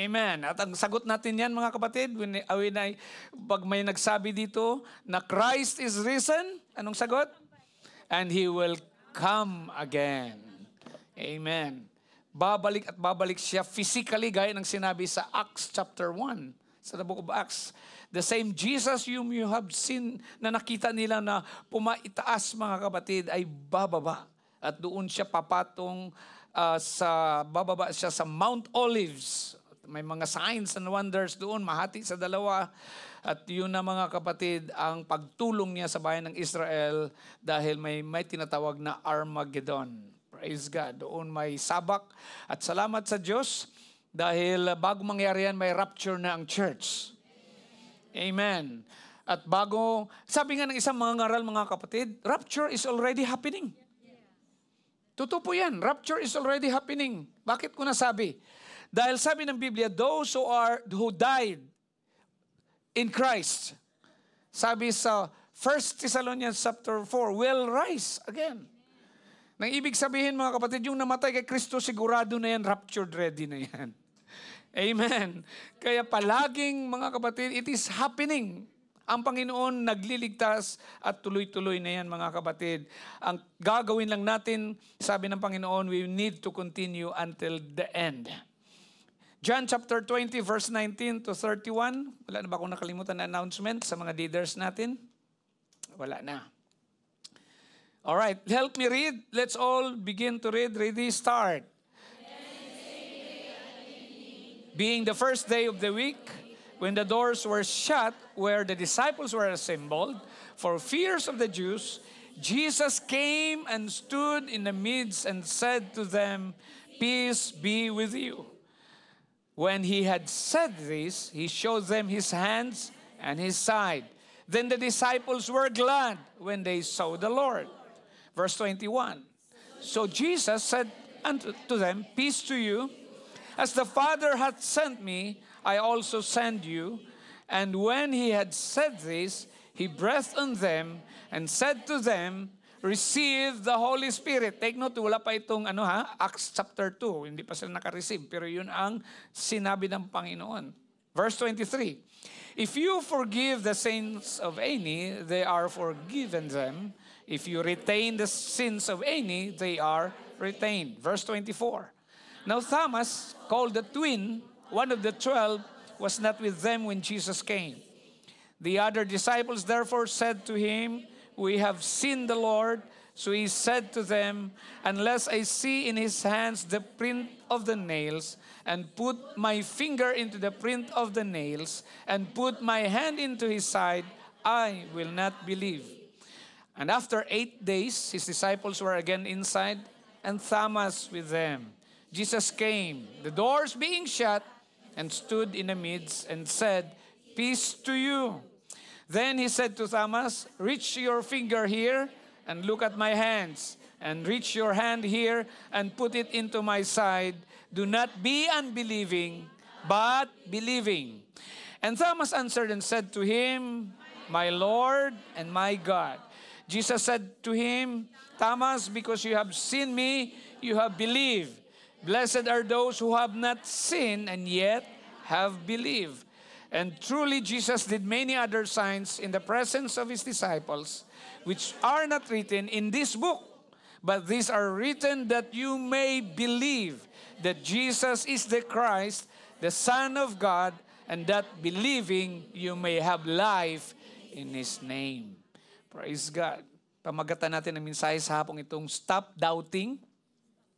Amen. At ang sagot natin yan, mga kapatid, pag may nagsabi dito na Christ is risen, anong sagot? And He will come again. Amen. Babalik at babalik siya physically, gaya ng sinabi sa Acts chapter 1, sa the book of Acts. The same Jesus whom you have seen, na nakita nila na pumaitaas, mga kapatid, ay bababa. At doon siya papatong bababa siya sa Mount Olives. May mga signs and wonders doon, mahati sa dalawa. At yun na, mga kapatid, ang pagtulong niya sa bayan ng Israel dahil may tinatawag na Armageddon. Praise God. Doon may sabak. At salamat sa Diyos dahil bago mangyari yan, may rapture na ang church. Amen. At sabi nga ng isang mga ngaral, mga kapatid, rapture is already happening. Totoo po yan. Rapture is already happening. Bakit ko nasabi? Dahil sabi ng Biblia, those who died in Christ, sabi sa 1 Thessalonians chapter 4, will rise again. Nang ibig sabihin, mga kapatid, yung namatay kay Kristo, sigurado na yan, raptured ready na yan. Amen. Kaya palaging, mga kapatid, it is happening. Ang Panginoon nagliligtas at tuloy-tuloy na yan, mga kapatid. Ang gagawin lang natin, sabi ng Panginoon, we need to continue until the end. John chapter 20, verse 19 to 31. Wala na ba akong nakalimutan na announcement sa mga leaders natin? Wala na. Alright, help me read. Let's all begin to read. Ready, start. Being the first day of the week, when the doors were shut, where the disciples were assembled, for fears of the Jews, Jesus came and stood in the midst and said to them, "Peace be with you." When he had said this, he showed them his hands and his side. Then the disciples were glad when they saw the Lord. Verse 21. So Jesus said unto them, "Peace to you. As the Father hath sent me, I also send you." And when he had said this, he breathed on them and said to them, "Receive the Holy Spirit." Take note, wala pa itong Acts chapter 2. Hindi pa sila naka-receive. Pero yun ang sinabi ng Panginoon. Verse 23. If you forgive the sins of any, they are forgiven them. If you retain the sins of any, they are retained. Verse 24. Now Thomas, called the twin, one of the 12, was not with them when Jesus came. The other disciples therefore said to him, "We have seen the Lord." So he said to them, "Unless I see in his hands the print of the nails, and put my finger into the print of the nails, and put my hand into his side, I will not believe." And after 8 days, his disciples were again inside, and Thomas with them. Jesus came, the doors being shut, and stood in the midst, and said, "Peace to you." Then he said to Thomas, "Reach your finger here and look at my hands, and reach your hand here and put it into my side. Do not be unbelieving, but believing." And Thomas answered and said to him, "My Lord and my God." Jesus said to him, "Thomas, because you have seen me, you have believed. Blessed are those who have not seen and yet have believed." And truly Jesus did many other signs in the presence of his disciples, which are not written in this book, but these are written that you may believe that Jesus is the Christ, the Son of God, and that believing you may have life in His name. Praise God. Pamagatan natin ang mensahe sa hapong itong stop doubting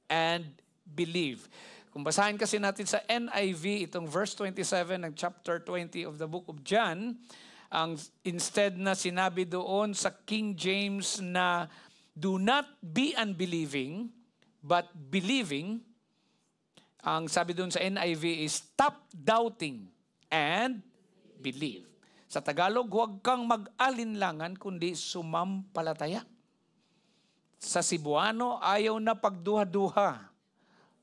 and believe. Kung basahin kasi natin sa NIV, itong verse 27 ng chapter 20 of the book of John, ang instead na sinabi doon sa King James na do not be unbelieving, but believing, ang sabi doon sa NIV is stop doubting and believe. Sa Tagalog, huwag kang mag-alinlangan kundi sumampalataya. Sa Cebuano, ayaw na pagduha-duha.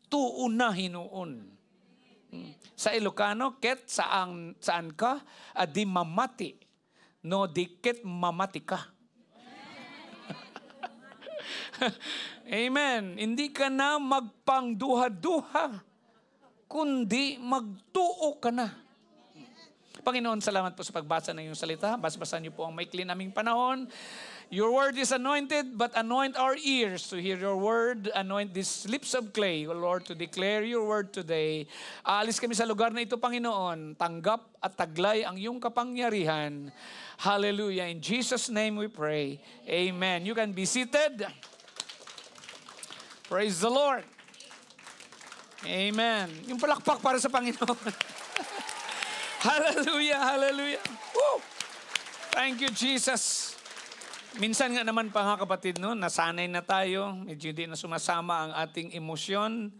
Tuon na hinuon. Sa Ilocano, ket saan ka, adi mamati. No, di ket mamati ka. Amen. Hindi ka na magpangduha-duha. kundi magtuo ka na. Panginoon, salamat po sa pagbasa ng iyong salita. Basbasan niyo po ang maikli naming panahon. Your word is anointed, but anoint our ears to hear your word. Anoint these lips of clay, O Lord, to declare your word today. Aalis kami sa lugar na ito, Panginoon. Tanggap at taglay ang iyong kapangyarihan. Hallelujah. In Jesus' name we pray. Amen. You can be seated. Praise the Lord. Amen. Yung palakpak para sa Panginoon. Hallelujah, hallelujah. Woo! Thank you, Jesus. Minsan nga naman pa nga kapatid, no, nasanay na tayo, medyo hindi na sumasama ang ating emosyon.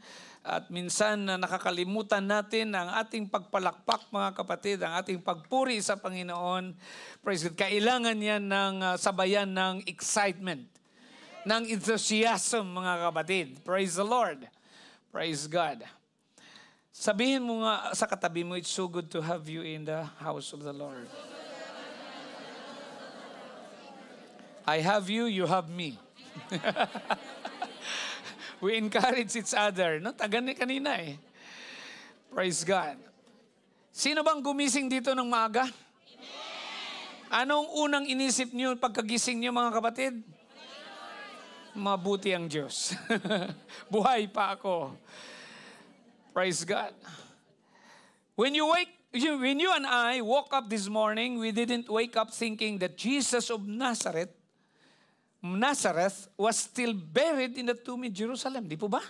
At minsan nakakalimutan natin ang ating pagpalakpak, mga kapatid, ang ating pagpuri sa Panginoon. Praise God. Kailangan yan ng sabayan ng excitement, ng enthusiasm, mga kapatid. Praise the Lord. Praise God. Sabihin mo nga sa katabi mo, it's so good to have you in the house of the Lord. I have you, you have me. We encourage each other. No? Tagan ni kanina eh. Praise God. Sino bang gumising dito ng maaga? Anong unang inisip niyo pagkagising niyo, mga kapatid? Mabuti ang Diyos. Buhay pa ako. Praise God. When you and I woke up this morning, we didn't wake up thinking that Jesus of Nazareth was still buried in the tomb in Jerusalem. Di po ba?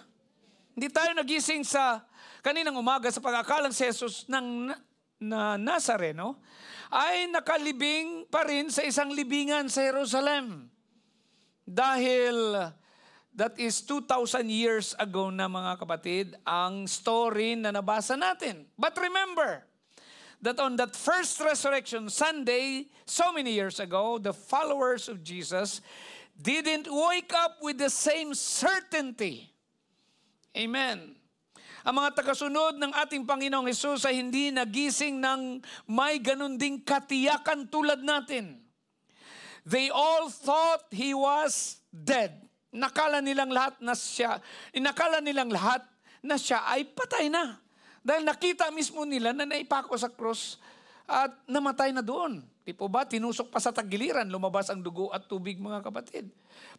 Hindi tayo nagising sa kaninang umaga sa pag-akalang si Jesus ng Nazareno ay nakalibing pa rin sa isang libingan sa Jerusalem. Dahil that is 2,000 years ago na, mga kapatid, ang story na nabasa natin. But remember that on that first resurrection Sunday, so many years ago, the followers of Jesus didn't wake up with the same certainty. Amen. Ang mga tagasunod ng ating Panginoong Hesus ay hindi nagising ng may ganun ding katiyakan tulad natin. They all thought He was dead. Inakala nilang lahat na siya ay patay na. Dahil nakita mismo nila na naipako sa krus at namatay na doon. Di po ba? Tinusok pa sa tagiliran, lumabas ang dugo at tubig, mga kapatid.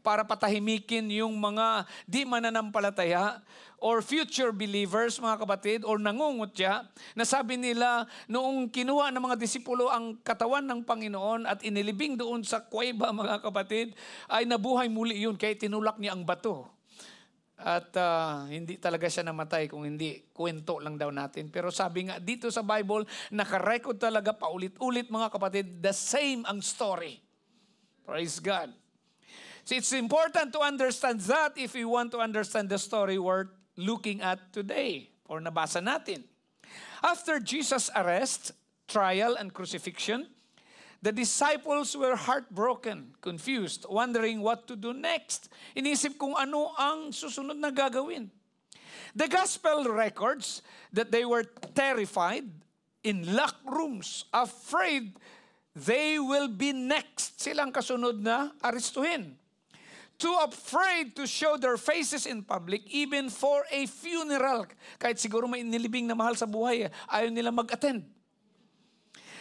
Para patahimikin yung mga di mananampalataya or future believers, mga kapatid, or nangungutya, na sabi nila noong kinuha ng mga disipulo ang katawan ng Panginoon at inilibing doon sa kuweba, mga kapatid, ay nabuhay muli yun kaya tinulak niya ang bato. At hindi talaga siya namatay kung hindi kwento lang daw natin. Pero sabi nga dito sa Bible, nakarecord talaga paulit-ulit, mga kapatid, the same ang story. Praise God. So it's important to understand that if we want to understand the story we're looking at today or nabasa natin. After Jesus' arrest, trial, and crucifixion, the disciples were heartbroken, confused, wondering what to do next. Inisip kung ano ang susunod na gagawin. The gospel records that they were terrified, in locked rooms, afraid they will be next. Silang kasunod na aristuhin. Too afraid to show their faces in public, even for a funeral. Kahit siguro may nilibing na mahal sa buhay, ayaw nila mag-attend.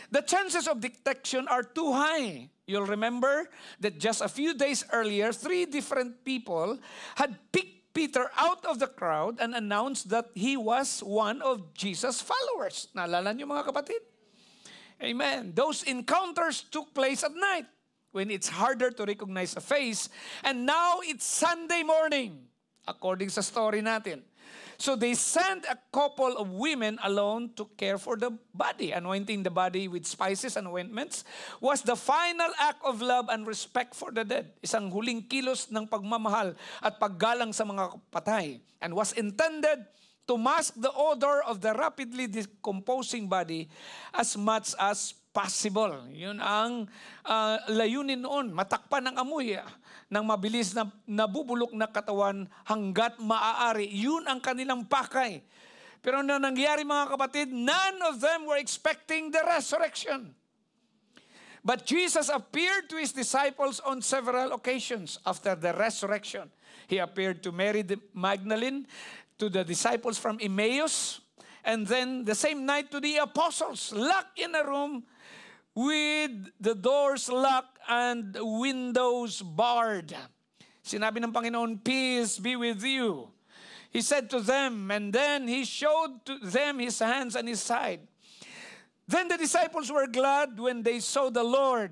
The chances of detection are too high. You'll remember that just a few days earlier, 3 different people had picked Peter out of the crowd and announced that he was one of Jesus' followers. Naalala niyo, mga kapatid? Amen. Those encounters took place at night when it's harder to recognize a face. And now it's Sunday morning, according sa story natin. So they sent a couple of women alone to care for the body. Anointing the body with spices and ointments was the final act of love and respect for the dead. Isang huling kilos ng pagmamahal at paggalang sa mga patay. And was intended to mask the odor of the rapidly decomposing body as much as possible. Yun ang layunin noon. Matakpan ng amoy ng mabilis na nabubulok na katawan hanggat maaari. Yun ang kanilang pakay. Pero na nangyari, mga kapatid, none of them were expecting the resurrection. But Jesus appeared to His disciples on several occasions after the resurrection. He appeared to Mary Magdalene, to the disciples from Emmaus, And then the same night to the apostles, locked in a room with the doors locked and windows barred. Sinabi ng Panginoon, peace be with you. He said to them, and then He showed to them His hands and His side. Then the disciples were glad when they saw the Lord.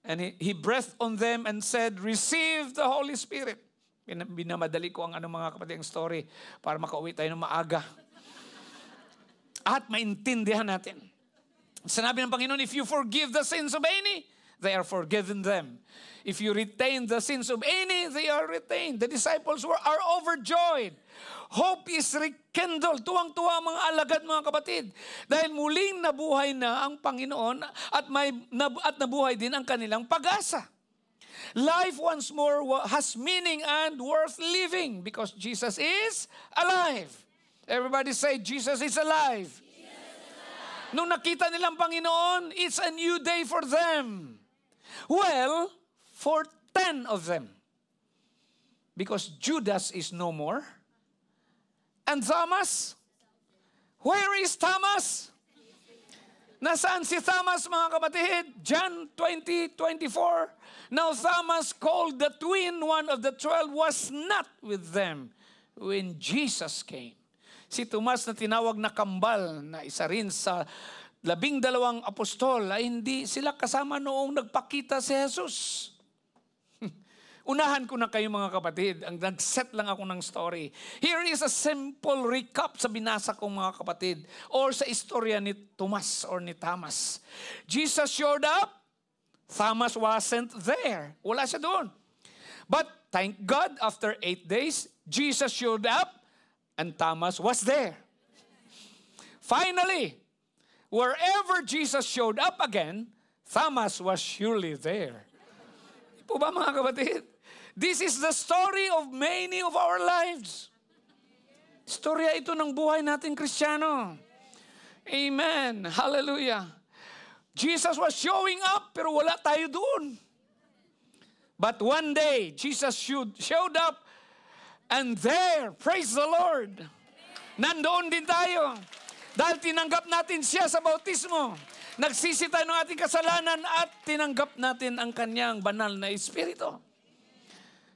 And he breathed on them and said, receive the Holy Spirit. Binamadali ko ang mga kapatid ang story para makauwi tayo ng maaga. At maintindihan natin. Sinabi ng Panginoon, if you forgive the sins of any, they are forgiven them. If you retain the sins of any, they are retained. The disciples are overjoyed. Hope is rekindled. Tuwang-tuwa ang mga alagad, mga kapatid. Dahil muling nabuhay na ang Panginoon at nabuhay din ang kanilang pag-asa. Life once more has meaning and worth living because Jesus is alive. Everybody say, Jesus is alive. Nung nakita nilang Panginoon, it's a new day for them. Well, for 10 of them. Because Judas is no more. And Thomas? Where is Thomas? Nasaan si Thomas, mga kapatid? John 20:24. Now Thomas, called the twin, one of the 12, was not with them when Jesus came. Si Tomas na tinawag na kambal, na isa rin sa 12 apostol, ay hindi sila kasama noong nagpakita si Jesus. Unahan ko na kayo, mga kapatid. Nag-set lang ako ng story. Here is a simple recap sa binasa kong, mga kapatid, or sa istorya ni Tomas or ni Thomas. Jesus showed up. Thomas wasn't there. Wala siya doon. But thank God, after 8 days, Jesus showed up and Thomas was there. Finally, wherever Jesus showed up again, Thomas was surely there. Di po ba, mga kapatid? This is the story of many of our lives. Storya ito ng buhay natin Kristiyano. Amen. Hallelujah. Jesus was showing up pero wala tayo doon. But one day, Jesus showed up and there, praise the Lord, nandoon din tayo. Dahil tinanggap natin siya sa bautismo. Nagsisi tayo ng ating kasalanan at tinanggap natin ang kanyang banal na Espiritu.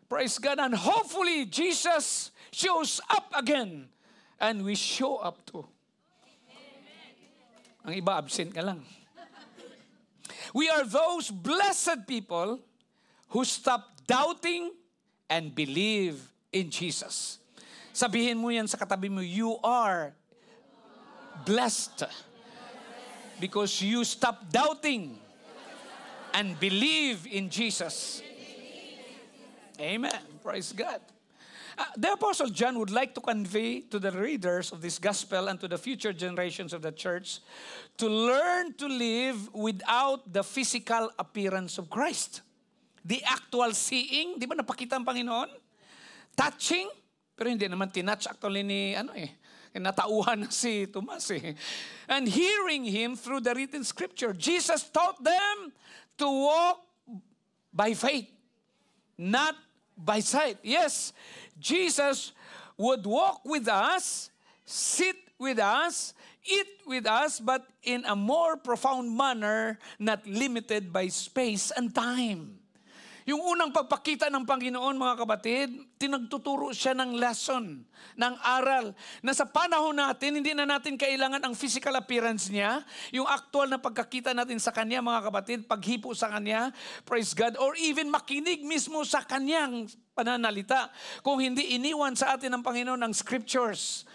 Praise God. And hopefully, Jesus shows up again. And we show up too. Ang iba, absent ka lang. We are those blessed people who stop doubting and believe in Jesus. Sabihin mo yan sa katabi mo, you are blessed because you stop doubting and believe in Jesus. Amen. Praise God. The Apostle John would like to convey to the readers of this gospel and to the future generations of the church to learn to live without the physical appearance of Christ. The actual seeing, di ba napakita ang Panginoon? Touching, pero hindi naman tinouch actually ni natauhan si Tomas And hearing Him through the written scripture. Jesus taught them to walk by faith, not by sight. Yes, Jesus would walk with us, sit with us, eat with us, but in a more profound manner, not limited by space and time. Yung unang pagpakita ng Panginoon, mga kapatid, tinagtuturo siya ng lesson, ng aral, na sa panahon natin, hindi na natin kailangan ang physical appearance niya, yung actual na pagkakita natin sa Kanya, mga kapatid, paghipo sa Kanya, praise God, or even makinig mismo sa Kanyang pananalita, kung hindi iniwan sa atin ng Panginoon ang scriptures.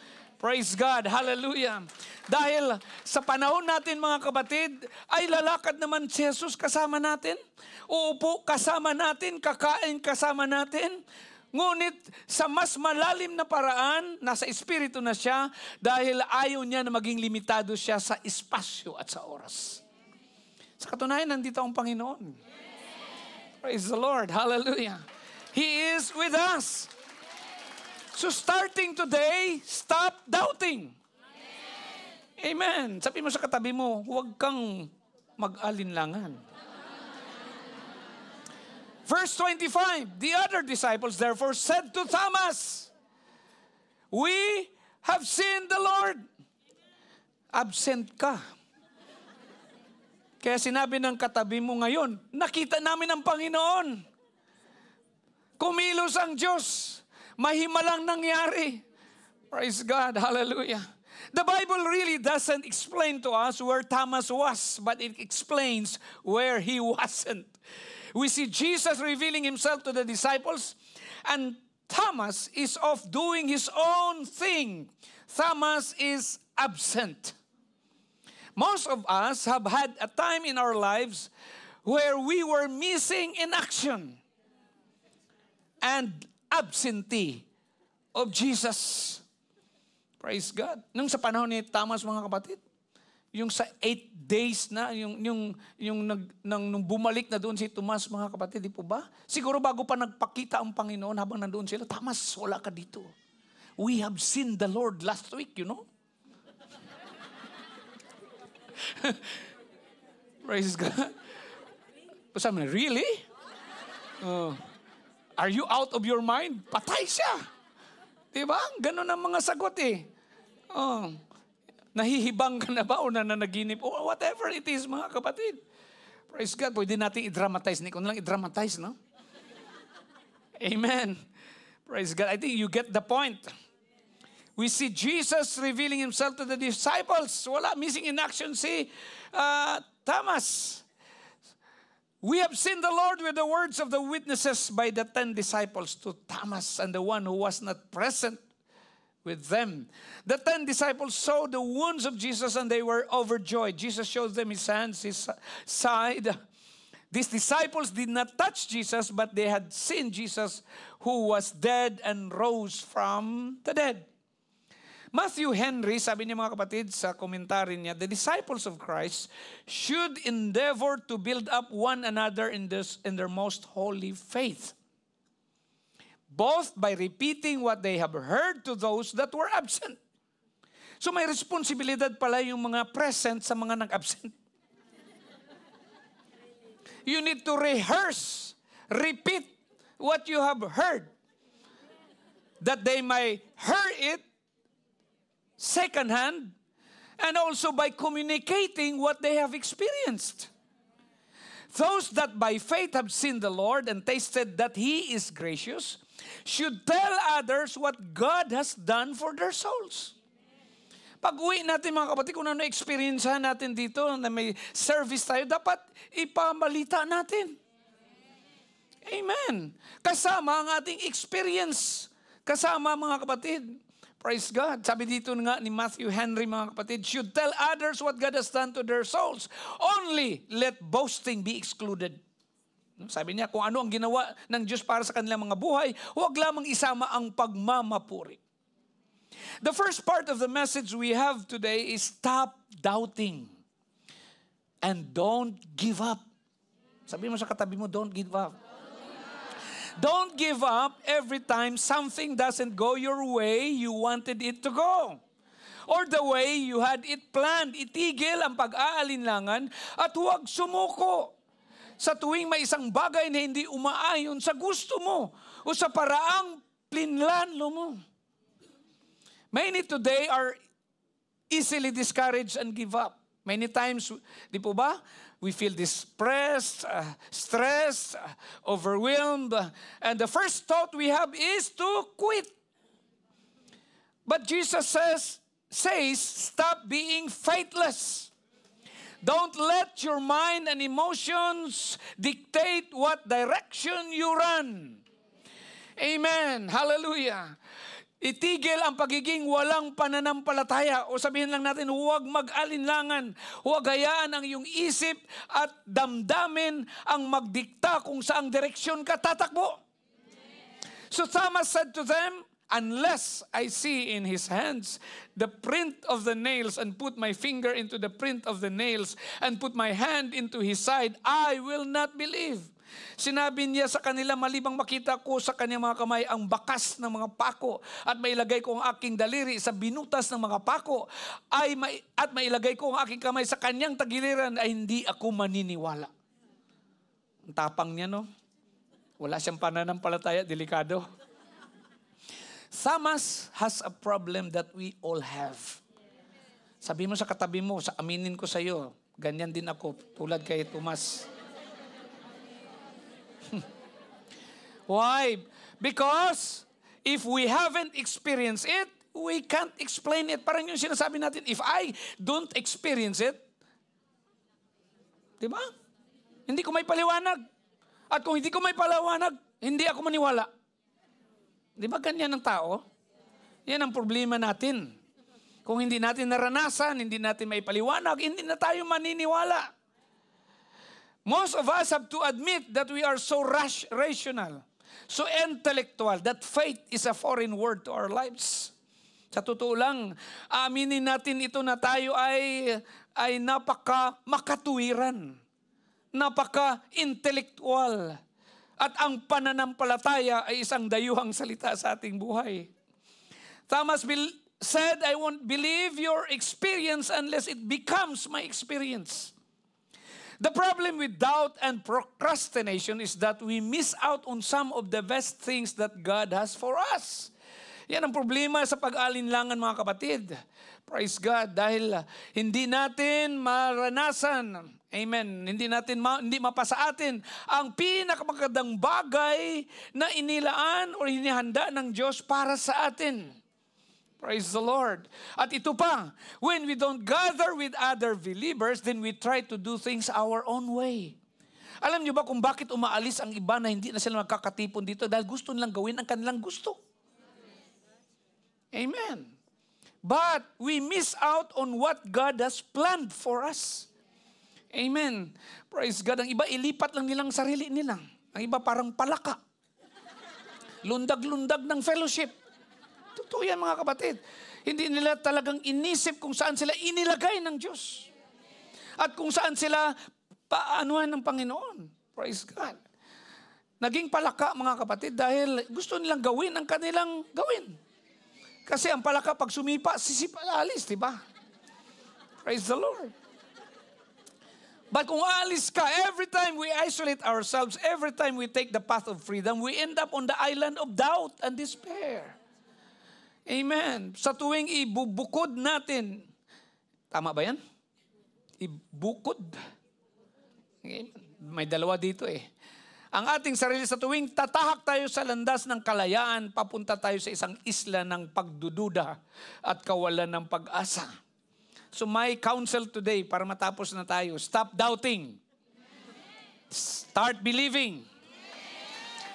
Praise God. Hallelujah. Dahil sa panahon natin, mga kapatid, ay lalakad naman si Jesus kasama natin. Uupo kasama natin, kakain kasama natin. Ngunit sa mas malalim na paraan, nasa espiritu na siya dahil ayaw niya na maging limitado siya sa espasyo at sa oras. Sa katunayan, nandito ang Panginoon. Praise the Lord. Hallelujah. He is with us. So starting today, stop doubting. Amen. Sabi mo sa katabi mo, huwag kang mag-alinlangan. Verse 25, the other disciples therefore said to Thomas, we have seen the Lord. absent ka. Kaya sinabi ng katabi mo ngayon, nakita namin ang Panginoon. Kumilos ang Diyos. Mahimalang nangyari. Praise God. Hallelujah. The Bible really doesn't explain to us where Thomas was, but it explains where he wasn't. We see Jesus revealing himself to the disciples, and Thomas is off doing his own thing. Thomas is absent. Most of us have had a time in our lives where we were missing in action and absentee of Jesus. Praise God. Nung sa panahon ni Thomas, mga kapatid, yung sa 8 days na, nung bumalik na doon si Tomas, mga kapatid, di po ba? Siguro bago pa nagpakita ang Panginoon habang nandoon sila, Thomas, wala ka dito. We have seen the Lord last week, you know? Praise God. Sabi na, really? Are you out of your mind? Patay siya. Diba? Ganun ang mga sagot eh. Nahihibang ka na ba o nananaginip? O whatever it is, mga kapatid. Praise God. Pwede natin i-dramatize. Hindi ko na lang i-dramatize, no? Amen. Praise God. I think you get the point. We see Jesus revealing himself to the disciples. Wala, missing in action si Thomas. We have seen the Lord with the words of the witnesses by the 10 disciples to Thomas and the one who was not present with them. The 10 disciples saw the wounds of Jesus and they were overjoyed. Jesus shows them his hands, his side. These disciples did not touch Jesus, but they had seen Jesus who was dead and rose from the dead. Matthew Henry, sabi niya mga kapatid sa komentary niya, the disciples of Christ should endeavor to build up one another in their most holy faith, both by repeating what they have heard to those that were absent. So may responsibilidad pala yung mga present sa mga nag-absent. You need to rehearse, repeat what you have heard, that they may hear it secondhand, and also by communicating what they have experienced. Those that by faith have seen the Lord and tasted that He is gracious should tell others what God has done for their souls. Pag-uwi natin mga kapatid, kung ano experiencehan natin dito na may service tayo, dapat ipamalita natin. Amen. Kasama ang ating experience. Kasama mga kapatid. Praise God. Sabi dito nga ni Matthew Henry, mga kapatid, should tell others what God has done to their souls. Only let boasting be excluded. Sabi niya, kung ano ang ginawa ng Diyos para sa kanilang mga buhay, huwag lamang isama ang pagmamapuri. The first part of the message we have today is stop doubting and don't give up. Sabi mo sa katabi mo, don't give up. Don't give up every time something doesn't go your way you wanted it to go. Or the way you had it planned. Itigil ang pag-aalinlangan at huwag sumuko sa tuwing may isang bagay na hindi umaayon sa gusto mo o sa paraang plinlano mo. Many today are easily discouraged and give up. Many times, di po ba? We feel depressed, stressed, overwhelmed. And the first thought we have is to quit. But Jesus says, stop being faithless. Don't let your mind and emotions dictate what direction you run. Amen. Hallelujah. Itigil ang pagiging walang pananampalataya o sabihin lang natin, huwag mag-alinlangan. Huwag hayaan ang iyong isip at damdamin ang magdikta kung saang direksyon ka tatakbo. So Thomas said to them, unless I see in his hands the print of the nails and put my finger into the print of the nails and put my hand into his side, I will not believe. Sinabi niya sa kanila, malibang makita ko sa kanyang mga kamay ang bakas ng mga pako at mailagay ko ang aking daliri sa binutas ng mga pako at mailagay ko ang aking kamay sa kanyang tagiliran ay hindi ako maniniwala. Ang tapang niya, no? Wala siyang pananampalataya, delikado. Thomas has a problem that we all have. Sabi mo sa katabi mo, aminin ko sa iyo, ganyan din ako, tulad kay Tomas. Why? Because if we haven't experienced it, we can't explain it. Parang yung sinasabi natin, if I don't experience it, di ba? Hindi ko may paliwanag. At kung hindi ko may paliwanag, hindi ako maniwala. Di ba ganyan ang tao? Yan ang problema natin. Kung hindi natin naranasan, hindi natin may paliwanag, hindi na tayo maniniwala. Most of us have to admit that we are so rational, so intellectual, that faith is a foreign word to our lives. Sa totoo lang, aminin natin ito na tayo ay napaka-makatuwiran, napaka-intellectual, at ang pananampalataya ay isang dayuhang salita sa ating buhay. Thomas said, I won't believe your experience unless it becomes my experience. The problem with doubt and procrastination is that we miss out on some of the best things that God has for us. Yan ang problema sa pag-alinlangan, mga kapatid. Praise God. Dahil hindi natin maranasan, amen, hindi mapasa atin ang pinakamagandang bagay na inilaan o hinihanda ng Diyos para sa atin. Praise the Lord. At ito pa, when we don't gather with other believers, then we try to do things our own way. Alam niyo ba kung bakit umaalis ang iba na hindi na sila magkakatipon dito? Dahil gusto nilang gawin ang kanilang gusto. Amen. But we miss out on what God has planned for us. Amen. Praise God. Ang iba, ilipat lang nilang sarili nila. Ang iba parang palaka. Lundag-lundag ng fellowship. Totoo yan, mga kapatid. Hindi nila talagang inisip kung saan sila inilagay ng Diyos. At kung saan sila paanuhan ng Panginoon. Praise God. Naging palaka, mga kapatid, dahil gusto nilang gawin ang kanilang gawin. Kasi ang palaka, pag sumipa, sisipa, alis, di ba? Praise the Lord. But kung alis ka, every time we isolate ourselves, every time we take the path of freedom, we end up on the island of doubt and despair. Amen. Sa tuwing ibubukod natin, tama ba yan? Ibukod. Amen. May dalawa dito eh. Ang ating sarili sa tuwing tatahak tayo sa landas ng kalayaan, papunta tayo sa isang isla ng pagdududa at kawalan ng pag-asa. So my counsel today, para matapos na tayo, stop doubting. Start believing.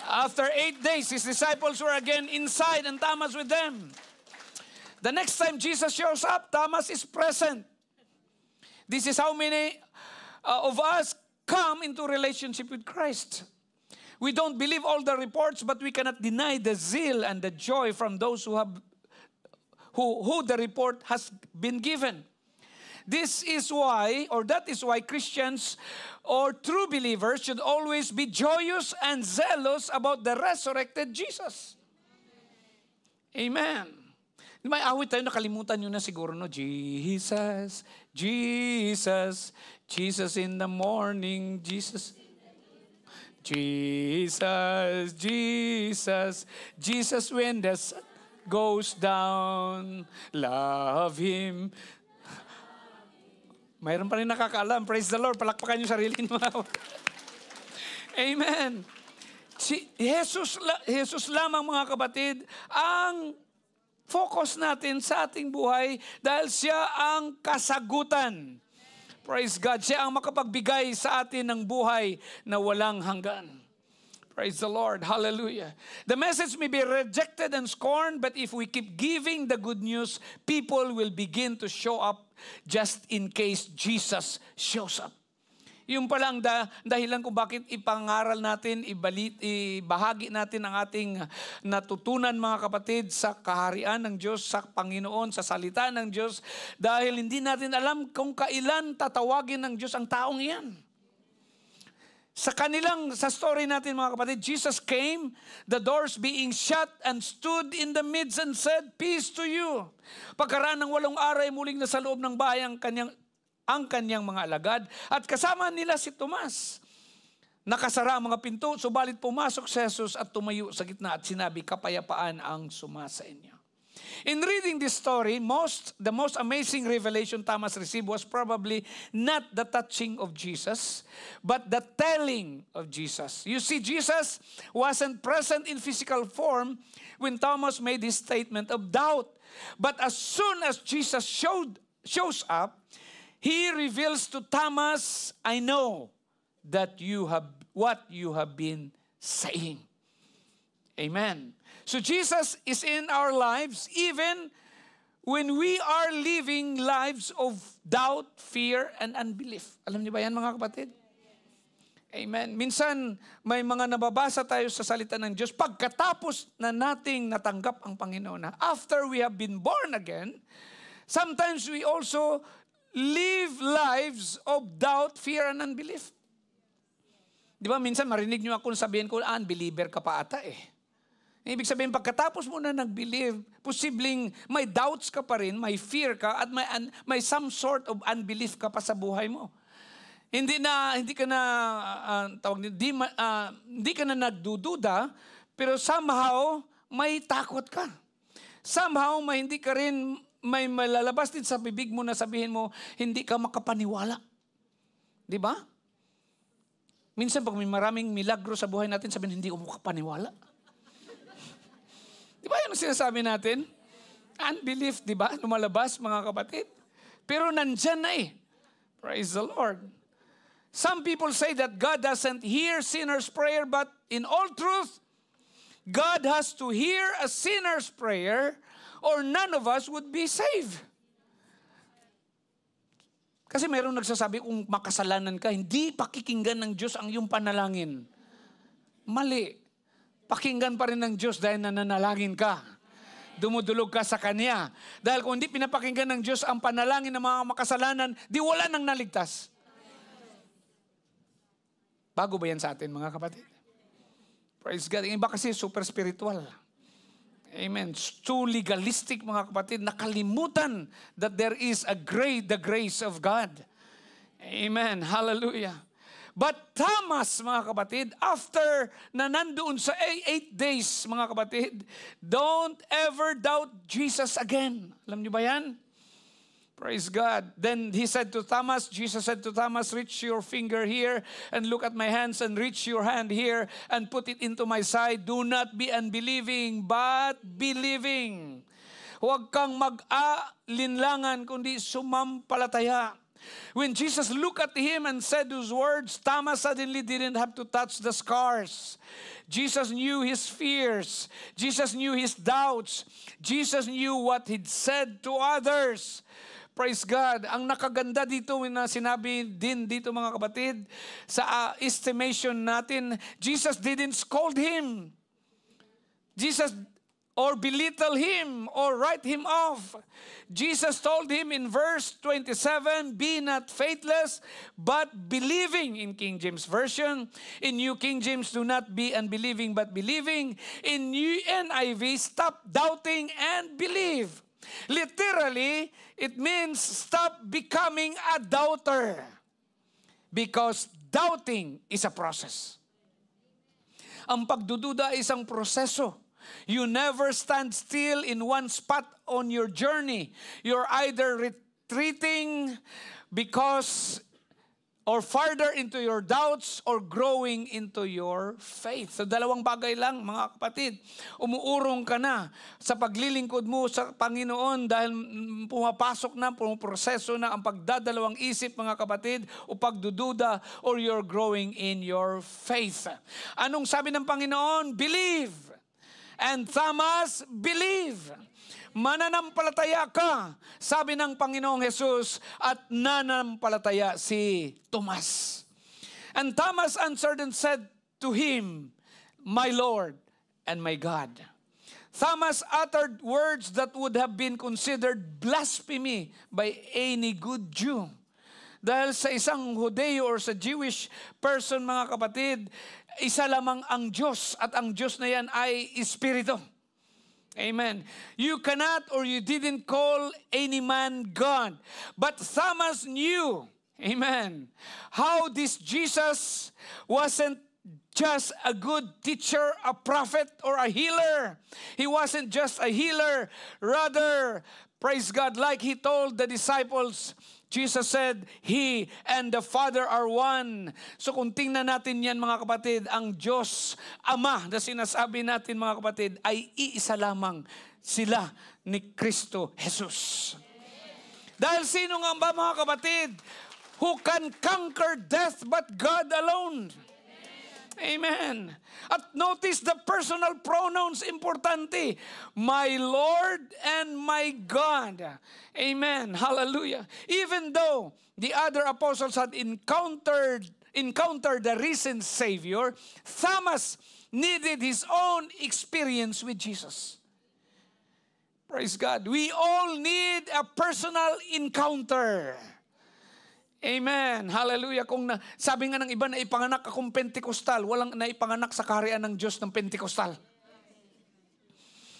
After 8 days, his disciples were again inside and Thomas with them. The next time Jesus shows up, Thomas is present. This is how many of us come into relationship with Christ. We don't believe all the reports, but we cannot deny the zeal and the joy from those who the report has been given. This is why, or that is why Christians or true believers should always be joyous and zealous about the resurrected Jesus. Amen. May awit tayo, nakalimutan nyo na siguro, no? Jesus, Jesus, Jesus in the morning, Jesus. Jesus, Jesus, Jesus when the sun goes down, love Him. Mayroon pa rin nakakaalam. Praise the Lord. Palakpakan yung sarili mo. Amen. Jesus lamang, mga kapatid, ang focus natin sa ating buhay dahil siya ang kasagutan. Praise God. Siya ang makapagbigay sa atin ng buhay na walang hanggan. Praise the Lord. Hallelujah. The message may be rejected and scorned, but if we keep giving the good news, people will begin to show up just in case Jesus shows up. Yung palang dahilan kung bakit ipangaral natin, ibahagi natin ang ating natutunan, mga kapatid, sa kaharian ng Diyos, sa Panginoon, sa salita ng Diyos, dahil hindi natin alam kung kailan tatawagin ng Diyos ang taong iyan. Sa story natin, mga kapatid, Jesus came, the doors being shut, and stood in the midst and said, "Peace to you." Pagkaraan ng 8 araw, muling nasa loob ng bahay ang kanyang mga alagad, at kasama nila si Tomas. Nakasara ang mga pinto, subalit pumasok si Jesus at tumayo sa gitna at sinabi, "Kapayapaan ang sumasa inyo." In reading this story, the most amazing revelation Thomas received was probably not the touching of Jesus, but the telling of Jesus. You see, Jesus wasn't present in physical form when Thomas made his statement of doubt. But as soon as Jesus shows up, he reveals to Thomas, I know that what you have been saying. Amen. So Jesus is in our lives even when we are living lives of doubt, fear, and unbelief. Alam niyo ba yan, mga kapatid? Amen. Minsan, may mga nababasa tayo sa salita ng Diyos pagkatapos na nating natanggap ang Panginoon. After we have been born again, sometimes we also live lives of doubt, fear, and unbelief. Di ba, minsan marinig niyo ako sabihin ko, unbeliever ka pa ata eh. Ibig sabihin, pagkatapos mo na nag-believe, posibleng may doubts ka pa rin, may fear ka, at may some sort of unbelief ka pa sa buhay mo. Hindi ka na nagdududa, pero somehow may takot ka. Somehow hindi ka rin may malalabas din sa bibig mo na sabihin mo, hindi ka makapaniwala. Di ba? Minsan pag may maraming milagro sa buhay natin, sabihin, hindi ko makapaniwala. Di ba yun ang sinasabi natin? Unbelief, di ba? Lumalabas, mga kapatid. Pero nandyan na eh. Praise the Lord. Some people say that God doesn't hear sinners' prayer, but in all truth, God has to hear a sinner's prayer or none of us would be saved. Kasi mayroong nagsasabi, kung makasalanan ka, hindi pakikinggan ng Diyos ang iyong panalangin. Mali. Pakinggan pa rin ng Diyos dahil nananalangin ka. Dumudulog ka sa Kanya. Dahil kung hindi pinapakinggan ng Diyos ang panalangin ng mga makasalanan, di wala nang naligtas. Bago ba yan sa atin, mga kapatid? Praise God. Yung iba kasi super spiritual. Amen. Too legalistic, mga kapatid. Nakalimutan that there is the grace of God. Amen. Hallelujah. But Thomas, mga kapatid, after na nandoon sa 8 days, mga kapatid, don't ever doubt Jesus again. Alam niyo ba yan? Praise God. Then Jesus said to Thomas, reach your finger here and look at my hands, and reach your hand here and put it into my side. Do not be unbelieving, but believing. Huwag kang mag-alinlangan, kundi sumampalataya. When Jesus looked at him and said those words, Thomas suddenly didn't have to touch the scars. Jesus knew his fears. Jesus knew his doubts. Jesus knew what he'd said to others. Praise God. Ang nakaganda dito na sinabi din dito, mga kapatid, sa estimation natin, Jesus didn't scold him. Or belittle him, or write him off. Jesus told him in verse 27, be not faithless, but believing, in King James Version. In New King James, do not be unbelieving, but believing. In New NIV, stop doubting and believe. Literally, it means stop becoming a doubter. Because doubting is a process. Ang pagdududa ay isang proseso. You never stand still in one spot on your journey. You're either retreating or farther into your doubts, or growing into your faith. So dalawang bagay lang, mga kapatid. Umuurong ka na sa paglilingkod mo sa Panginoon dahil pumaproseso na ang pagdadalawang isip, mga kapatid, o pagdududa, or you're growing in your faith. Anong sabi ng Panginoon? Believe. And Thomas, believe. Mananampalataya ka, sabi ng Panginoong Jesus, at nananampalataya si Tomas. And Thomas answered and said to him, my Lord and my God. Thomas uttered words that would have been considered blasphemy by any good Jew. Dahil sa isang Hudeo or sa Jewish person, mga kapatid, isa lamang ang Diyos, at ang Diyos na yan ay Espiritu. Amen. You cannot, or you didn't call any man God. But Thomas knew, amen, how this Jesus wasn't just a good teacher, a prophet, or a healer. He wasn't just a healer. Rather, praise God, like He told the disciples, Jesus said, He and the Father are one. So kung tingnan natin yan mga kapatid, ang Diyos Ama na sinasabi natin mga kapatid ay iisa lamang, sila ni Kristo Jesus. Dahil sino nga ba mga kapatid who can conquer death but God alone? Amen. At notice the personal pronouns, importante. My Lord and my God. Amen. Hallelujah. Even though the other apostles had encountered the risen Savior, Thomas needed his own experience with Jesus. Praise God. We all need a personal encounter. Amen. Hallelujah. Kung sabi nga ng iba na ipanganak akong Pentecostal, walang naipanganak sa kaharian ng Diyos ng Pentecostal.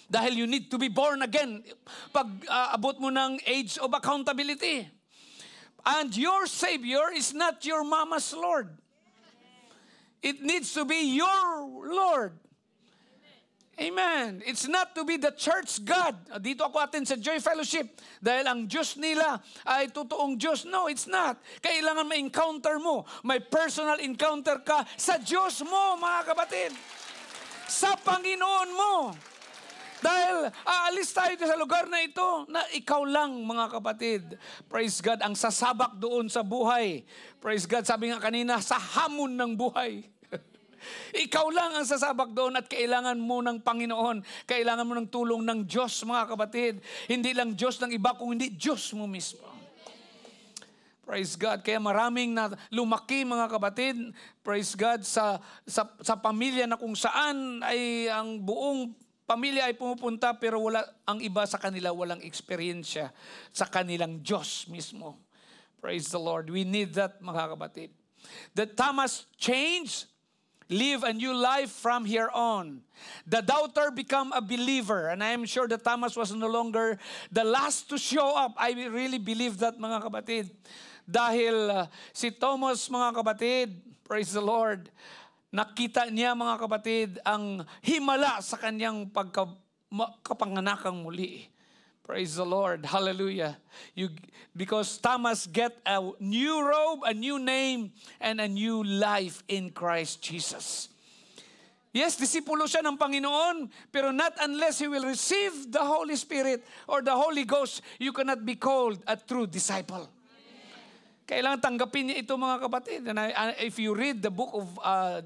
Dahil you need to be born again pag abot mo ng age of accountability. And your Savior is not your mama's Lord. It needs to be your Lord. Amen. It's not to be the church God. Dito ako attend sa Joy Fellowship dahil ang Diyos nila ay totoong Diyos. No, it's not. Kailangan ma-encounter mo. May personal encounter ka sa Diyos mo, mga kapatid. Sa Panginoon mo. Dahil aalis tayo sa lugar na ito na ikaw lang, mga kapatid. Praise God, ang sasabak doon sa buhay. Praise God, sabi nga kanina, sa hamon ng buhay. Ikaw lang ang sasabak doon at kailangan mo ng Panginoon. Kailangan mo ng tulong ng Diyos, mga kapatid. Hindi lang Diyos ng iba, kung hindi Diyos mo mismo. Praise God. Kaya maraming na lumaki, mga kapatid, praise God, sa pamilya na kung saan ay ang buong pamilya ay pumupunta pero wala, ang iba sa kanila walang eksperyensya sa kanilang Diyos mismo. Praise the Lord. We need that, mga kapatid. That Thomas changed, live a new life from here on. The doubter become a believer. And I am sure that Thomas was no longer the last to show up. I really believe that, mga kapatid. Dahil si Thomas, mga kapatid, praise the Lord, nakita niya, mga kapatid, ang himala sa kanyang kapanganakang muli. Praise the Lord. Hallelujah. Because Thomas get a new robe, a new name, and a new life in Christ Jesus. Yes, disipulo siya ng Panginoon, pero not unless he will receive the Holy Spirit or the Holy Ghost, you cannot be called a true disciple. Kailangan tanggapin niya ito, mga kapatid. And if you read the book of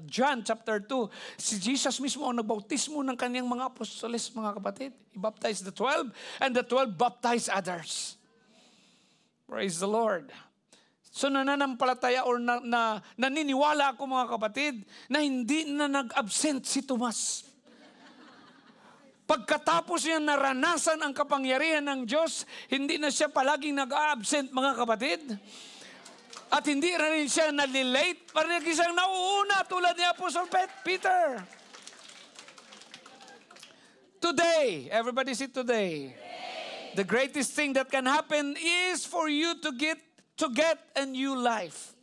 John chapter 2, si Jesus mismo ang nagbautismo ng kanyang mga apostoles, mga kapatid. He baptized the 12 and the 12 baptized others. Praise the Lord. So nananampalataya or naniniwala ako, mga kapatid, na hindi na nag-absent si Tomas. Pagkatapos niya naranasan ang kapangyarihan ng Diyos, hindi na siya palaging nag-absent, mga kapatid. At hindi rin siya nalilate, parang siyang nauuna tulad ni Apostle Peter. Today, everybody say today. The greatest thing that can happen is for you to get a new life.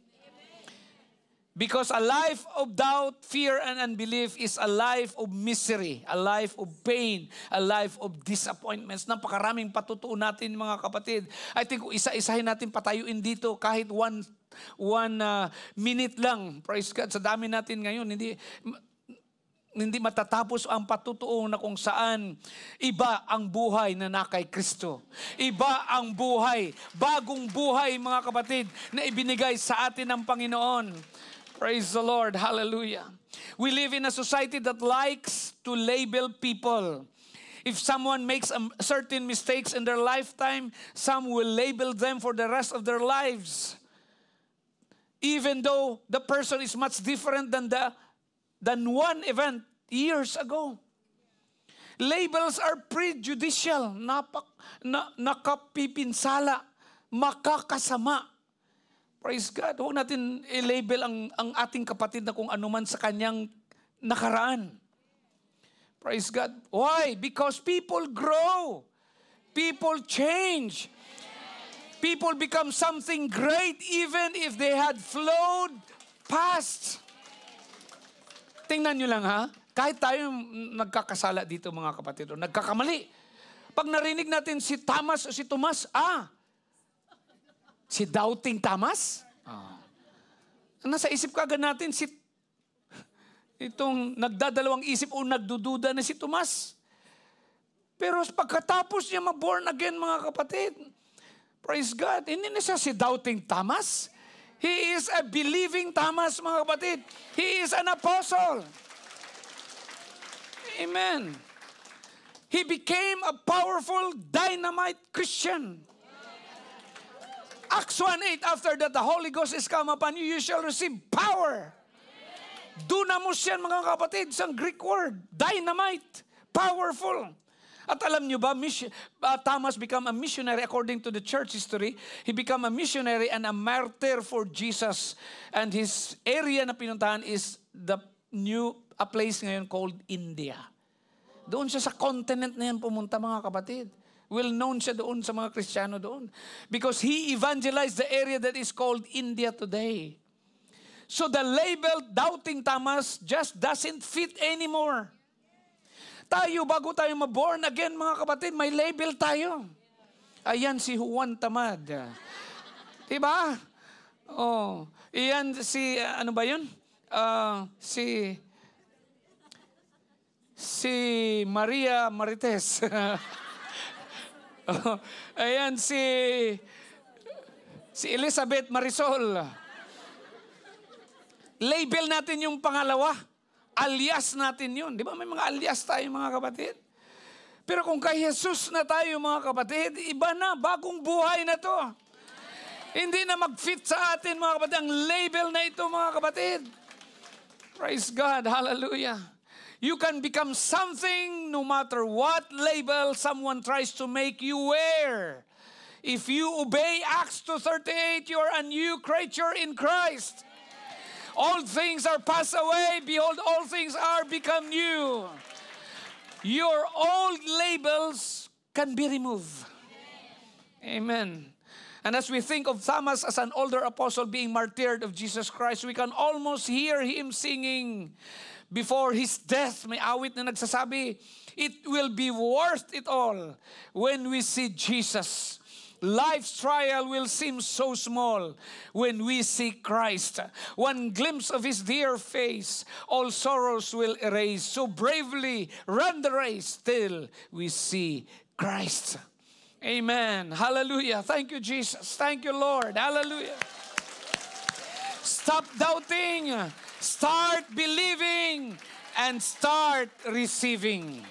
Because a life of doubt, fear, and unbelief is a life of misery, a life of pain, a life of disappointments. Napakaraming patutuo natin, mga kapatid. I think isa-isahin natin patayuin dito kahit one minute lang. Praise God. Sa dami natin ngayon, hindi matatapos ang patutuo na kung saan iba ang buhay na nakay Kristo. Iba ang buhay, bagong buhay, mga kapatid, na ibinigay sa atin ng Panginoon. Praise the Lord. Hallelujah. We live in a society that likes to label people. If someone makes certain mistakes in their lifetime, some will label them for the rest of their lives. Even though the person is much different than one event years ago. Labels are prejudicial, nakapipinsala, makakasama. Praise God. Huwag natin i-label ang ating kapatid na kung ano man sa kanyang nakaraan. Praise God. Why? Because people grow. People change. People become something great even if they had flowed past. Tingnan nyo lang ha, kahit tayo nagkakasala dito mga kapatid, o nagkakamali. Pag narinig natin si Thomas o si Tomas, si Doubting Thomas? Nasa isip kaagad natin itong nagdadalawang isip o nagdududa na si Tomas. Pero pagkatapos niya mag-born again mga kapatid, praise God, hindi na siya si Doubting Thomas. He is a believing Thomas mga kapatid. He is an apostle. Amen. He became a powerful, dynamite Christian. Acts 1:8, after that the Holy Ghost is come upon you, you shall receive power. Dunamis yan mga kapatid, isang Greek word. Dynamite, powerful. At alam nyo ba, Thomas became a missionary according to the church history. He became a missionary and a martyr for Jesus. And his area na pinuntahan is a place ngayon called India. Doon siya sa continent na yan pumunta mga kapatid. Well known siya doon sa mga Kristiyano doon. Because he evangelized the area that is called India today. So the label Doubting Thomas just doesn't fit anymore. Tayo, bago tayo ma-born again mga kapatid, may label tayo. Ayan si Juan Tamad. Diba? Oh, iyan si, ano ba yun? Si Maria Marites. Ayan si Elizabeth Marisol. Label natin yung pangalawa. Alias natin yun. Di ba may mga alias tayo mga kapatid? Pero kung kay Jesus na tayo mga kapatid, iba na, bagong buhay na to. Hindi na mag-fit sa atin mga kapatid ang label na ito mga kapatid. Praise God. Hallelujah. You can become something no matter what label someone tries to make you wear. If you obey Acts 2:38, you are a new creature in Christ. All things are passed away. Behold, all things are become new. Your old labels can be removed. Amen. And as we think of Thomas as an older apostle being martyred of Jesus Christ, we can almost hear him singing before his death. May awit na nagsasabi, it will be worth it all when we see Jesus. Life's trial will seem so small when we see Christ. One glimpse of His dear face, all sorrows will erase. So bravely run the race till we see Christ. Amen. Hallelujah. Thank you, Jesus. Thank you, Lord. Hallelujah. Stop doubting. Start believing. And start receiving.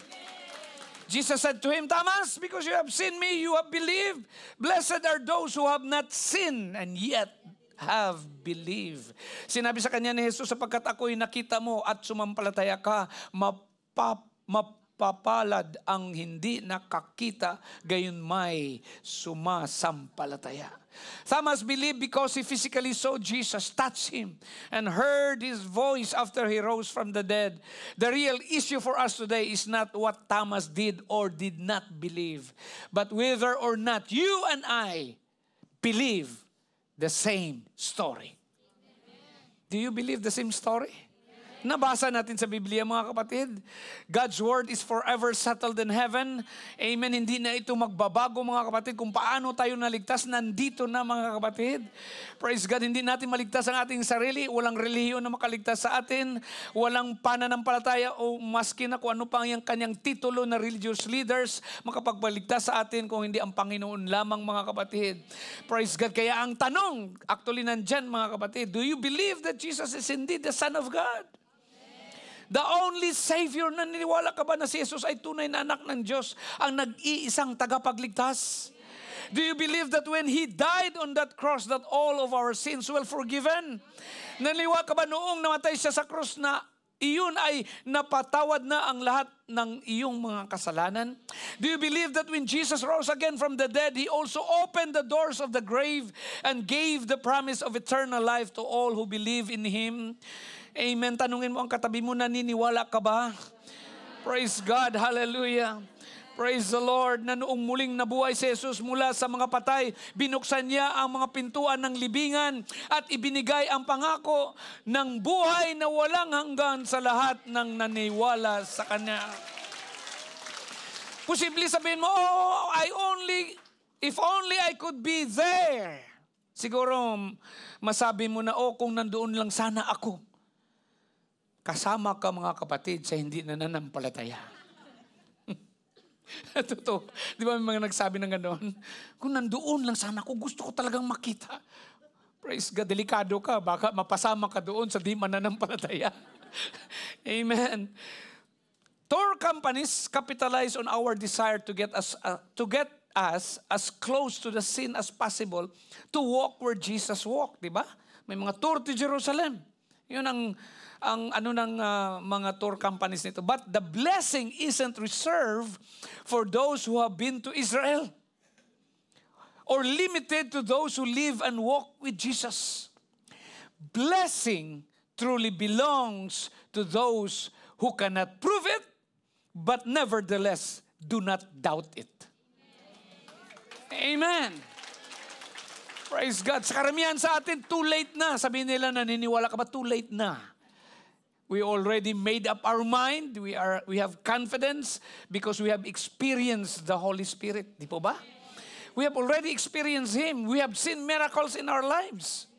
Jesus said to him, Thomas, because you have seen me, you have believed. Blessed are those who have not seen and yet have believed. Sinabi sa kanya ni Jesus, sapagkat ako'y nakita mo at sumampalataya ka, mapapalad ang hindi nakakita, gayon may sumasampalataya. Thomas believed because he physically saw Jesus, touched him, and heard his voice after he rose from the dead. The real issue for us today is not what Thomas did or did not believe, but whether or not you and I believe the same story. Do you believe the same story? Nabasa natin sa Biblia mga kapatid. God's word is forever settled in heaven. Amen. Hindi na ito magbabago mga kapatid. Kung paano tayo naligtas, nandito na mga kapatid. Praise God. Hindi natin maligtas ang ating sarili. Walang relihiyon na makaligtas sa atin. Walang pananampalataya o maski na kung ano pang yung kanyang titulo na religious leaders makapagpaligtas sa atin kung hindi ang Panginoon lamang mga kapatid. Praise God. Kaya ang tanong, actually nandyan mga kapatid, do you believe that Jesus is indeed the Son of God? The only Savior, naniniwala ka ba na si Jesus ay tunay na anak ng Diyos, ang nag-iisang tagapagligtas? Do you believe that when He died on that cross, that all of our sins were forgiven? Naniniwala ka ba noong namatay siya sa cross na iyon ay napatawad na ang lahat ng iyong mga kasalanan? Do you believe that when Jesus rose again from the dead, He also opened the doors of the grave and gave the promise of eternal life to all who believe in Him? Amen. Tanungin mo ang katabi mo, naniniwala ka ba? Praise God. Hallelujah. Praise the Lord, na noong muling nabuhay si Jesus mula sa mga patay, binuksan niya ang mga pintuan ng libingan at ibinigay ang pangako ng buhay na walang hanggan sa lahat ng naniwala sa Kanya. Posible sabihin mo, oh, if only I could be there. Siguro masabi mo na, oh, kung nandoon lang sana ako. Kasama ka mga kapatid sa hindi nananampalataya. Totoo. Di ba may mga nagsabi ng gano'n? Kung nandoon lang sana ako, gusto ko talagang makita. Praise God, delikado ka. Baka mapasama ka doon sa di mananampalataya. Amen. Tour companies capitalize on our desire to get us as close to the sin as possible to walk where Jesus walked. Di ba? May mga tour to Jerusalem. Yun ang ano ng mga tour companies nito. But the blessing isn't reserved for those who have been to Israel or limited to those who live and walk with Jesus. Blessing truly belongs to those who cannot prove it, but nevertheless do not doubt it. Amen. Praise God. Sa karamihan sa atin, too late na. Sabihin nila, naniniwala ka ba? Too late na. We already made up our mind. We have confidence because we have experienced the Holy Spirit. Di po ba? We have already experienced Him. We have seen miracles in our lives.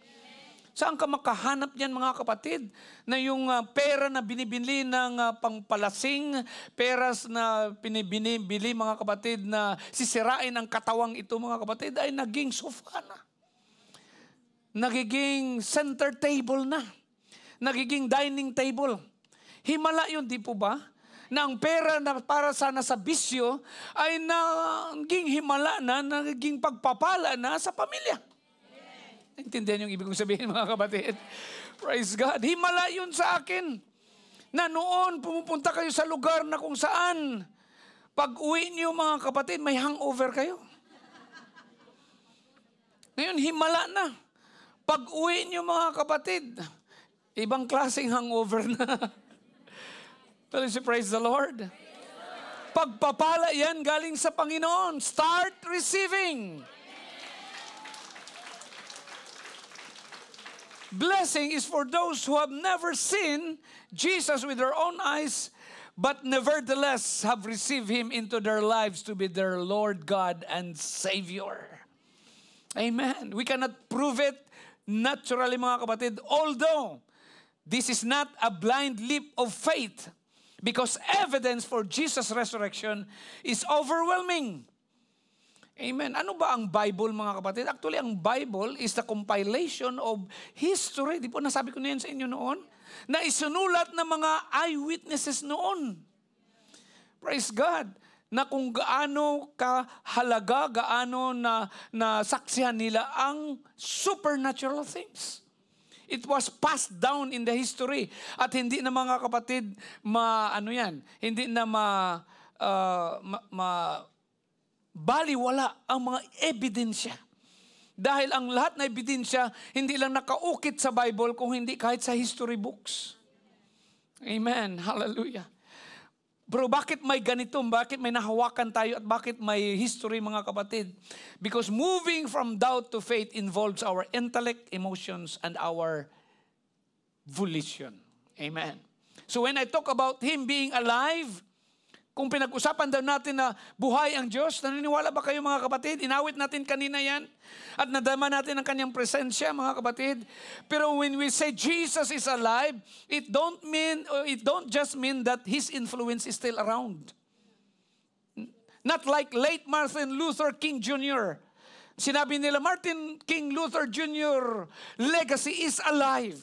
Saan ka makahanap niyan mga kapatid? Na yung pera na binibili ng pangpalasing, peras na binibili mga kapatid na sisirain ang katawang ito mga kapatid ay naging sofa na. Nagiging center table na. Nagiging dining table. Himala yun, di po ba? Na ang pera na para sana sa bisyo ay naging himala na, naging pagpapala na sa pamilya. Intindihan yung ibig kong sabihin mga kapatid? Praise God. Himala yun sa akin. Na noon pumupunta kayo sa lugar na kung saan pag uwi niyo mga kapatid, may hangover kayo. Ngayon, himala na. Pag uwi niyo mga kapatid, ibang klaseng hangover na. Praise the Lord. Pagpapala yan galing sa Panginoon. Start receiving. Blessing is for those who have never seen Jesus with their own eyes, but nevertheless have received Him into their lives to be their Lord God and Savior. Amen. We cannot prove it naturally mga kapatid, although this is not a blind leap of faith because evidence for Jesus' resurrection is overwhelming. Amen. Ano ba ang Bible mga kapatid? Actually, ang Bible is the compilation of history. Di po nasabi ko na yan sa inyo noon? Na isunulat ng mga eyewitnesses noon. Praise God. Na kung gaano kahalaga, gaano na saksihan nila ang supernatural things. It was passed down in the history. At hindi na mga kapatid, hindi na baliwala ang mga ebidensya. Dahil ang lahat na ebidensya, hindi lang nakaukit sa Bible, kung hindi kahit sa history books. Amen. Hallelujah. Bro, bakit may ganito? Bakit may nahawakan tayo? At bakit may history mga kapatid? Because moving from doubt to faith involves our intellect, emotions, and our volition. Amen. So when I talk about Him being alive, kung pinag-usapan daw natin na buhay ang Diyos, naniniwala ba kayo mga kapatid? Inawit natin kanina yan. At nadama natin ang kanyang presensya mga kapatid. Pero when we say Jesus is alive, it don't just mean that His influence is still around. Not like late Martin Luther King Jr. Sinabi nila, Martin King Luther Jr. legacy is alive.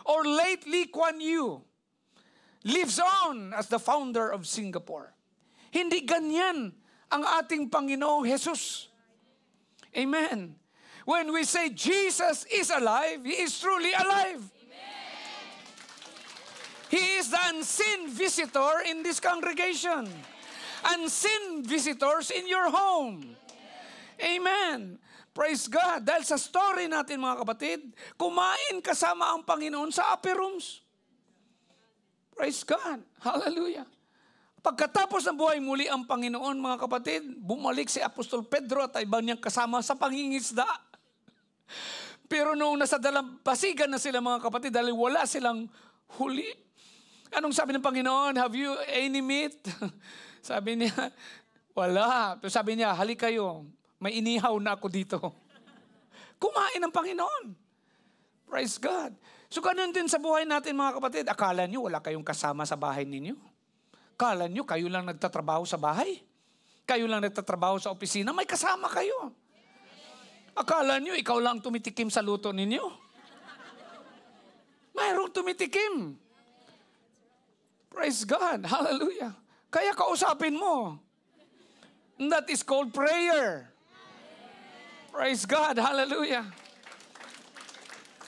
Or late Lee Kuan Yew lives on as the founder of Singapore. Hindi ganyan ang ating Panginoong Jesus. Amen. When we say Jesus is alive, He is truly alive. Amen. He is the unseen visitor in this congregation. Unseen visitors in your home. Amen. Praise God. Dahil sa story natin mga kapatid, kumain kasama ang Panginoon sa upper rooms. Praise God. Hallelujah. Pagkatapos ng buhay muli ang Panginoon, mga kapatid, bumalik si Apostol Pedro at ibang niyang kasama sa pangingisda. Pero noong nasa dalampasigan na sila, mga kapatid, dahil wala silang huli, anong sabi ng Panginoon? Have you any meat? Sabi niya, wala. Pero sabi niya, halika kayo, may inihaw na ako dito. Kumain ng Panginoon. Praise God. So ganun din sa buhay natin, mga kapatid. Akala niyo wala kayong kasama sa bahay ninyo? Akala nyo, kayo lang nagtatrabaho sa bahay? Kayo lang nagtatrabaho sa opisina? May kasama kayo. Akala nyo, ikaw lang tumitikim sa luto ninyo? Mayroong tumitikim. Praise God. Hallelujah. Kaya kausapin mo. And that is called prayer. Praise God. Hallelujah.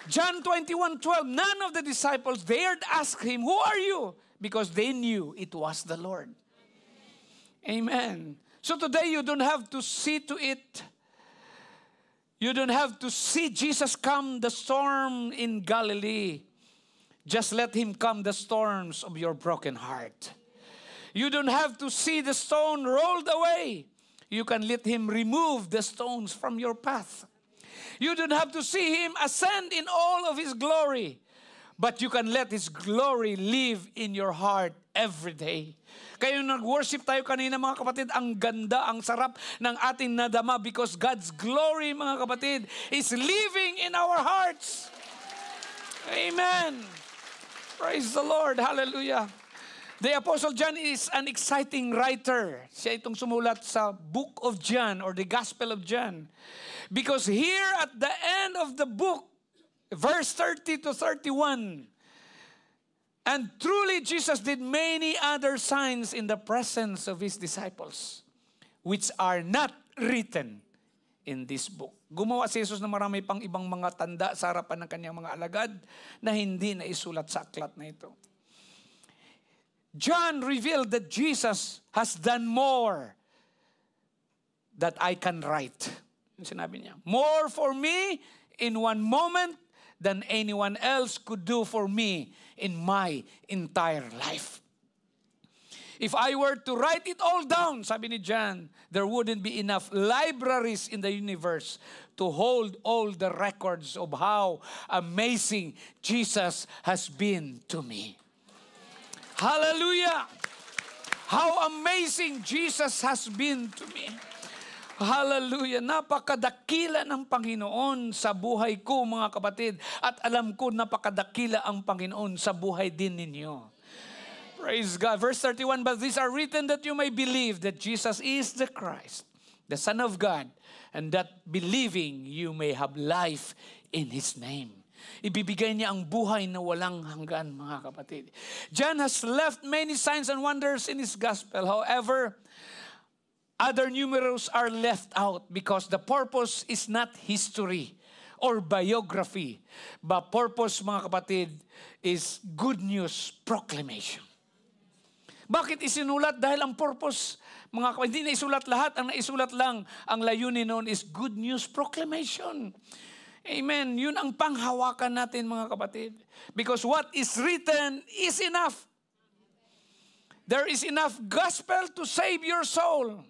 John 21:12, none of the disciples dared ask him, who are you? Because they knew it was the Lord. Amen. So today you don't have to see to it. You don't have to see Jesus calm the storm in Galilee. Just let Him calm the storms of your broken heart. You don't have to see the stone rolled away. You can let Him remove the stones from your path. You don't have to see Him ascend in all of His glory. But you can let His glory live in your heart every day. Kaya nag-worship tayo kanina, mga kapatid, ang ganda, ang sarap ng ating nadama because God's glory, mga kapatid, is living in our hearts. Amen. Praise the Lord. Hallelujah. The Apostle John is an exciting writer. Siya itong sumulat sa Book of John or the Gospel of John. Because here at the end of the book, verse 30 to 31, and truly Jesus did many other signs in the presence of His disciples, which are not written in this book. Gumawa si Jesus na marami pang ibang mga tanda sa harapan ng kanyang mga alagad na hindi na isulat sa aklat na ito. John revealed that Jesus has done more that I can write. Sinabi niya, more for me in one moment than anyone else could do for me in my entire life. If I were to write it all down, sabi ni John, there wouldn't be enough libraries in the universe to hold all the records of how amazing Jesus has been to me. Hallelujah! How amazing Jesus has been to me. Hallelujah! Napakadakila ng Panginoon sa buhay ko, mga kapatid. At alam ko, napakadakila ang Panginoon sa buhay din ninyo. Praise God. Verse 31, but these are written that you may believe that Jesus is the Christ, the Son of God, and that believing you may have life in His name. Ibibigay niya ang buhay na walang hanggan, mga kapatid. John has left many signs and wonders in his gospel. However, other numerals are left out because the purpose is not history or biography. But purpose, mga kapatid, is good news proclamation. Bakit isinulat? Dahil ang purpose, mga kapatid, hindi na isulat lahat. Ang naisulat lang, ang layunin noon is good news proclamation. Amen. Yun ang panghawakan natin, mga kapatid. Because what is written is enough. There is enough gospel to save your soul.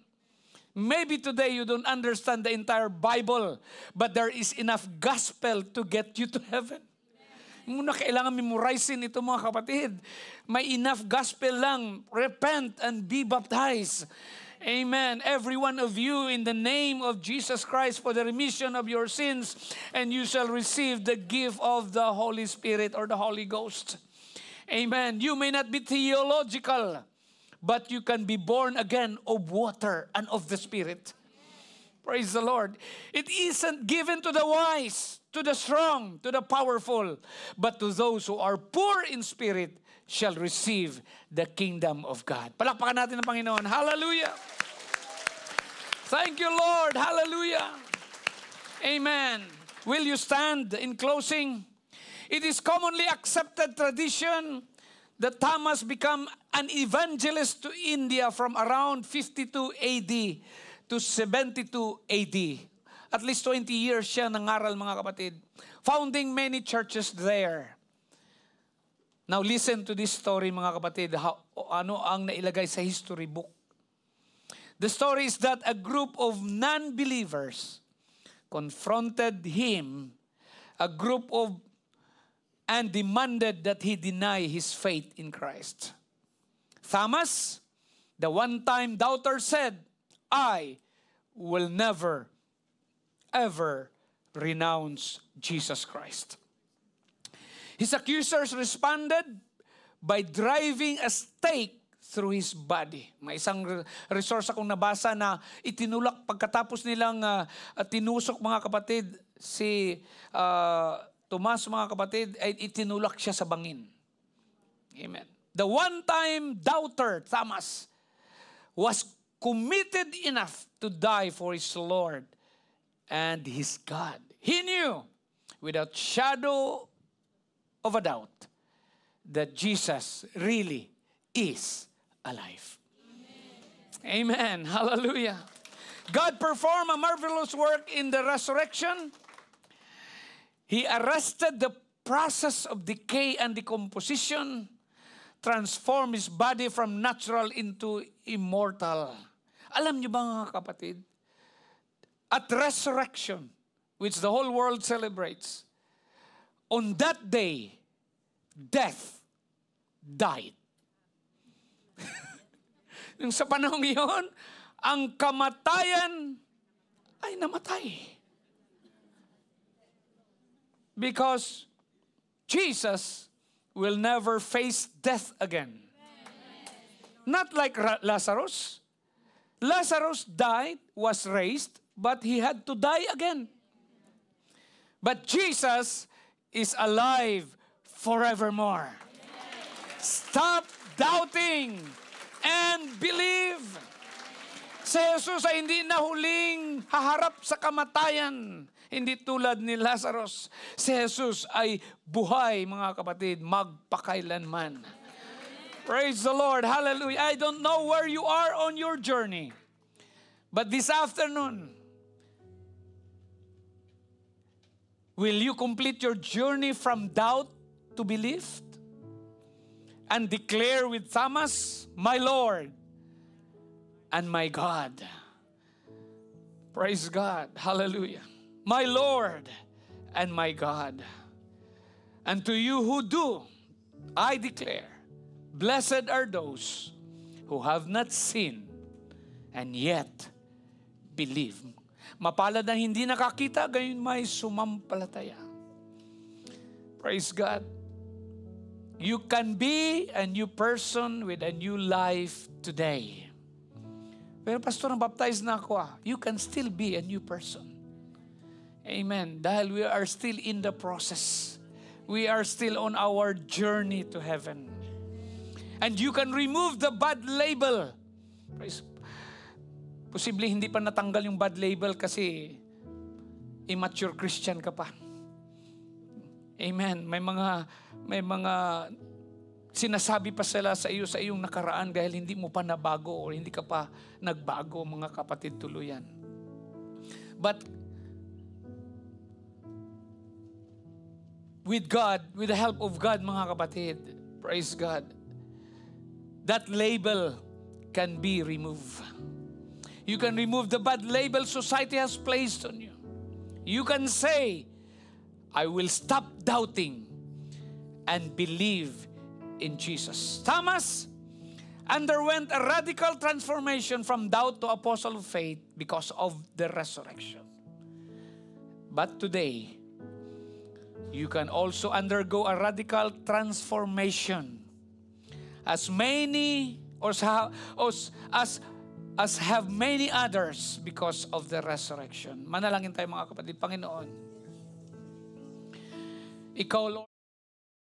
Maybe today you don't understand the entire Bible, but there is enough gospel to get you to heaven. Muna kailangan memorizing ito, mga kapatid. May enough gospel lang. Repent and be baptized. Amen. Every one of you in the name of Jesus Christ for the remission of your sins, and you shall receive the gift of the Holy Spirit or the Holy Ghost. Amen. You may not be theological, but you can be born again of water and of the Spirit. Praise the Lord. It isn't given to the wise, to the strong, to the powerful, but to those who are poor in spirit shall receive the kingdom of God. Palakpakan natin ang Panginoon. Hallelujah. Thank you, Lord. Hallelujah. Amen. Will you stand in closing? It is commonly accepted tradition that Thomas became an evangelist to India from around 52 AD to 72 AD. At least 20 years siya nangaral, mga kapatid. Founding many churches there. Now listen to this story, mga kapatid, ano ang nailagay sa history book. The story is that a group of non-believers confronted him, and demanded that he deny his faith in Christ. Thomas, the one-time doubter, said, I will never, ever renounce Jesus Christ. His accusers responded by driving a stake through his body. May isang resource akong nabasa na itinulak pagkatapos nilang tinusok, mga kapatid, si Tomas, mga kapatid, ay itinulak siya sa bangin. Amen. The one-time doubter, Thomas, was committed enough to die for his Lord and his God. He knew without shadow of a doubt that Jesus really is alive. Amen. Hallelujah. God performed a marvelous work in the resurrection. He arrested the process of decay and decomposition, transformed his body from natural into immortal. Alam niyo ba, mga kapatid, at resurrection, which the whole world celebrates, on that day, death died. Yung sa panahon iyon, ang kamatayan ay namatay. Because Jesus will never face death again. Not like Lazarus. Lazarus died, was raised, but he had to die again. But Jesus is alive forevermore. Stop doubting and believe. Si Jesus ay hindi na huling haharap sa kamatayan. Hindi tulad ni Lazarus. Si Jesus ay buhay, mga kapatid, magpakailanman. Praise the Lord. Hallelujah. I don't know where you are on your journey. But this afternoon, will you complete your journey from doubt to belief? And declare with Thomas, my Lord and my God. Praise God. Hallelujah. My Lord and my God. And to you who do, I declare, blessed are those who have not seen and yet believe. Mapalad na hindi nakakita, gayon may sumampalataya. Praise God. You can be a new person with a new life today. Pero pastor, baptized na ako . You can still be a new person. Amen. Dahil we are still in the process. We are still on our journey to heaven. And you can remove the bad label. Posible hindi pa natanggal yung bad label kasi immature Christian ka pa. Amen. May mga sinasabi pa sila sa iyo sa iyong nakaraan dahil hindi mo pa nabago o hindi ka pa nagbago, mga kapatid, tuluyan. But with God, with the help of God, mga kapatid, praise God, that label can be removed. You can remove the bad label society has placed on you. You can say, I will stop doubting and believe in Jesus. Thomas underwent a radical transformation from doubt to apostle of faith because of the resurrection. But today, you can also undergo a radical transformation as many as have many others because of the resurrection. Manalangin tayo, mga kapatid. Panginoon, Ikaw, Lord,